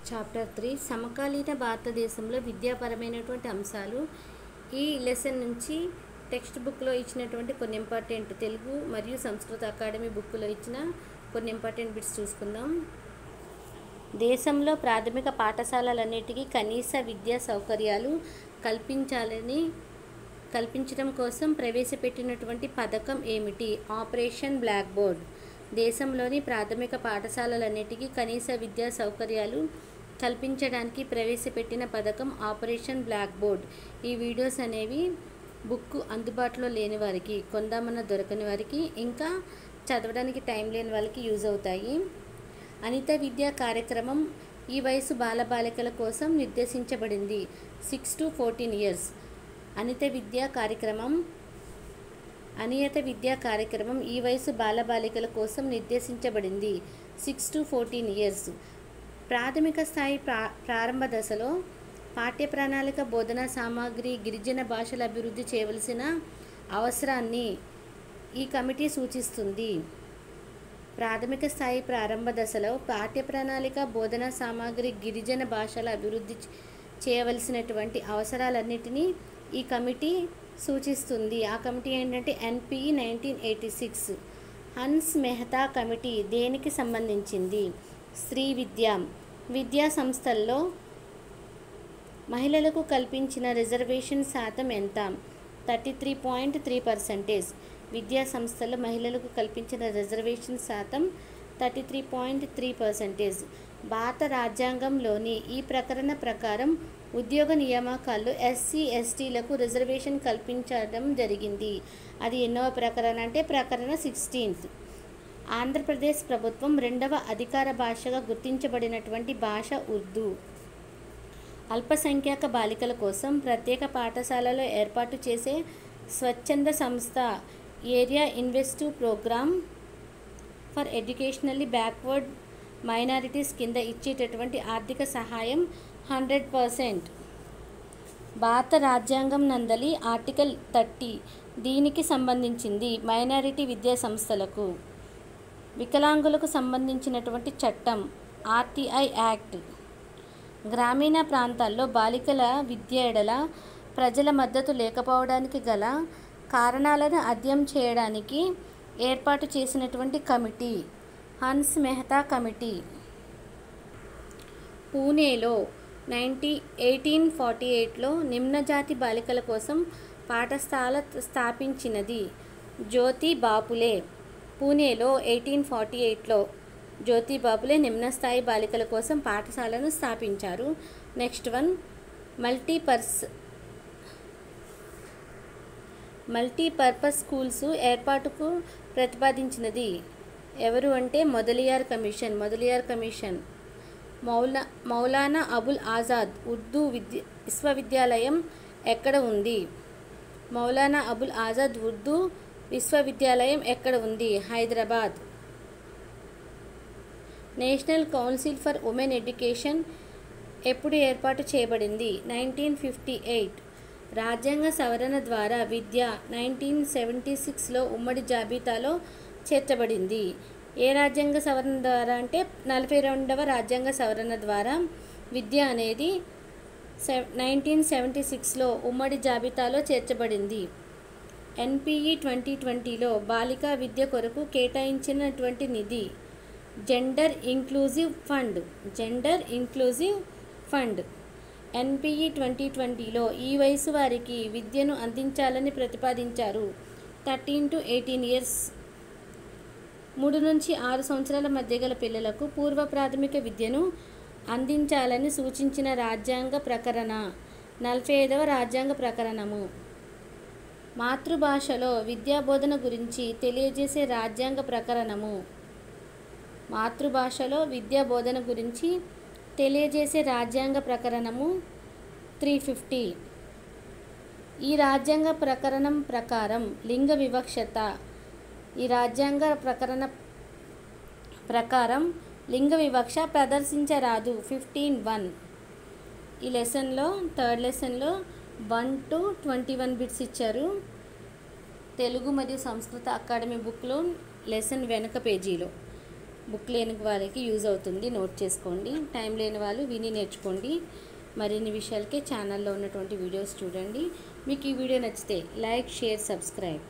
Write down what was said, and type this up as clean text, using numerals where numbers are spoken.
Chapter 3 సమకాలీన భారతదేశంలో విద్యాపరమైనటువంటి అంశాలు. ఈ లెసన్ నుంచి టెక్స్ట్ బుక్లో ఇచ్చినటువంటి కొన్ని ఇంపార్టెంట్ తెలుగు మరియు సంస్కృత అకాడమీ బుక్లో ఇచ్చిన కొన్ని ఇంపార్టెంట్ బిట్స్ చూసుకుందాం. దేశంలో ప్రాథమిక పాఠశాలలన్నిటికీ కనీస విద్యా సౌకర్యాలు కల్పించడం కోసం ప్రవేశపెట్టినటువంటి పథకం ఏమిటి? Operation black board. దేశంలోని ప్రాథమిక పాఠశాలలన్నిటికీ కనీస విద్యా సౌకర్యాలు కల్పించడానికి ప్రవేశపెట్టిన పథకం ఆపరేషన్ బ్లాక్ బోర్డ్. ఈ వీడియోస్ అనేవి బుక్ అందుబాటులో లేని వారికి, కొందామన్న దొరకని వారికి, ఇంకా చదవడానికి టైం లేని వాళ్ళకి యూజ్ అవుతాయి. అనిత విద్యా కార్యక్రమం ఈ వయసు బాలబాలికల కోసం నిర్దేశించబడింది. 6 to 14 years. అనియత విద్యా కార్యక్రమం ఈ వయసు బాలబాలికల కోసం నిర్దేశించబడింది. 6 to 14 years. ప్రాథమిక స్థాయి ప్రారంభ దశలో పాఠ్య ప్రణాళిక, బోధనా సామాగ్రి, గిరిజన భాషల అభివృద్ధి చేయవలసిన అవసరాన్ని ఈ కమిటీ సూచిస్తుంది. ప్రాథమిక స్థాయి ప్రారంభ దశలో పాఠ్య ప్రణాళిక, బోధనా సామాగ్రి, గిరిజన భాషల అభివృద్ధి చేయవలసినటువంటి అవసరాలన్నిటినీ ఈ కమిటీ సూచిస్తుంది. ఆ కమిటీ ఏంటంటే NPE 1986. హన్స్ మెహతా కమిటీ దేనికి సంబంధించింది? స్త్రీ విద్యా సంస్థల్లో మహిళలకు కల్పించిన రిజర్వేషన్ శాతం ఎంత? 33.3%. విద్యా సంస్థల్లో మహిళలకు కల్పించిన రిజర్వేషన్ శాతం 33.3%. భారత రాజ్యాంగంలోని ఈ ప్రకరణ ప్రకారం ఉద్యోగ నియామకాల్లో SC/STలకు రిజర్వేషన్ కల్పించడం జరిగింది. అది ఎన్నవ ప్రకరణ అంటే ప్రకరణ 16th. ఆంధ్రప్రదేశ్ ప్రభుత్వం 2వ అధికార భాషగా గుర్తించబడినటువంటి భాష ఉర్దూ. అల్పసంఖ్యాక బాలికల కోసం ప్రత్యేక పాఠశాలలో ఏర్పాటు చేసే స్వచ్ఛంద సంస్థ ఏరియా ఇన్వెస్టివ్ programme for educationally backward minorities కింద ఇచ్చేటటువంటి ఆర్థిక సహాయం 100%. భారత రాజ్యాంగం నందలి ఆర్టికల్ 30 దీనికి సంబంధించింది. మైనారిటీ విద్యా సంస్థలకు. వికలాంగులకు సంబంధించినటువంటి చట్టం RTI యాక్ట్. గ్రామీణ ప్రాంతాల్లో బాలికల విద్య ఎడల ప్రజల మద్దతు లేకపోవడానికి గల కారణాలను అధ్యయనం చేయడానికి ఏర్పాటు చేసినటువంటి కమిటీ హన్స్ మెహతా కమిటీ. పూణేలో 1848లో నిమ్నజాతి బాలికల కోసం పాఠశాల స్థాపించినది జ్యోతిబాపులే. పూణేలో 1848లో జ్యోతిబాపులే నిమ్నస్థాయి బాలికల కోసం పాఠశాలను స్థాపించారు. నెక్స్ట్ వన్, మల్టీపర్పస్ స్కూల్స్ ఏర్పాటుకు ప్రతిపాదించినది ఎవరు అంటే మొదలియార్ కమిషన్. మౌలానా అబుల్ ఆజాద్ ఉర్దూ విశ్వవిద్యాలయం ఎక్కడ ఉంది? మౌలానా అబుల్ ఆజాద్ ఉర్దూ విశ్వవిద్యాలయం ఎక్కడ ఉంది? Hyderabad. National council for women education ఎప్పుడు ఏర్పాటు చేయబడింది? 1958. రాజ్యాంగ సవరణ ద్వారా విద్య 1976లో ఉమ్మడి జాబితాలో చేర్చబడింది. ఏ రాజ్యాంగ సవరణ ద్వారా అంటే 42వ రాజ్యాంగ సవరణ ద్వారా విద్య అనేది 1976లో ఉమ్మడి జాబితాలో చేర్చబడింది. NPE 2020లో బాలికా విద్య కొరకు కేటాయించినటువంటి నిధి జెండర్ ఇంక్లూజివ్ ఫండ్. NPE 2020లో ఈ వయసు వారికి విద్యను అందించాలని ప్రతిపాదించారు. 13 to 18 years. 3 నుంచి 6 సంవత్సరాల మధ్య గల పిల్లలకు పూర్వ ప్రాథమిక విద్యను అందించాలని సూచించిన రాజ్యాంగ ప్రకరణ 45వ రాజ్యాంగ ప్రకరణము. మాతృభాషలో విద్యాబోధన గురించి తెలియజేసే రాజ్యాంగ ప్రకరణము. మాతృభాషలో విద్యాబోధన గురించి తెలియజేసే రాజ్యాంగ ప్రకరణము 350. ఈ రాజ్యాంగ ప్రకరణం ప్రకారం లింగ వివక్షత. ఈ రాజ్యాంగ ప్రకరణ ప్రకారం లింగ వివక్ష ప్రదర్శించరాదు. 15(1). ఈ లెసన్లో థర్డ్ లెసన్లో 1 to 21 బిట్స్ ఇచ్చారు. తెలుగు మరియు సంస్కృత అకాడమీ బుక్లో లెసన్ వెనుక పేజీలో. బుక్ లేని వాళ్ళకి యూజ్ అవుతుంది, నోట్ చేసుకోండి. టైం లేని వాళ్ళు విని నేర్చుకోండి. మరిన్ని విషయాలకే ఛానల్లో ఉన్నటువంటి వీడియోస్ చూడండి. మీకు ఈ వీడియో నచ్చితే లైక్, షేర్, సబ్స్క్రైబ్.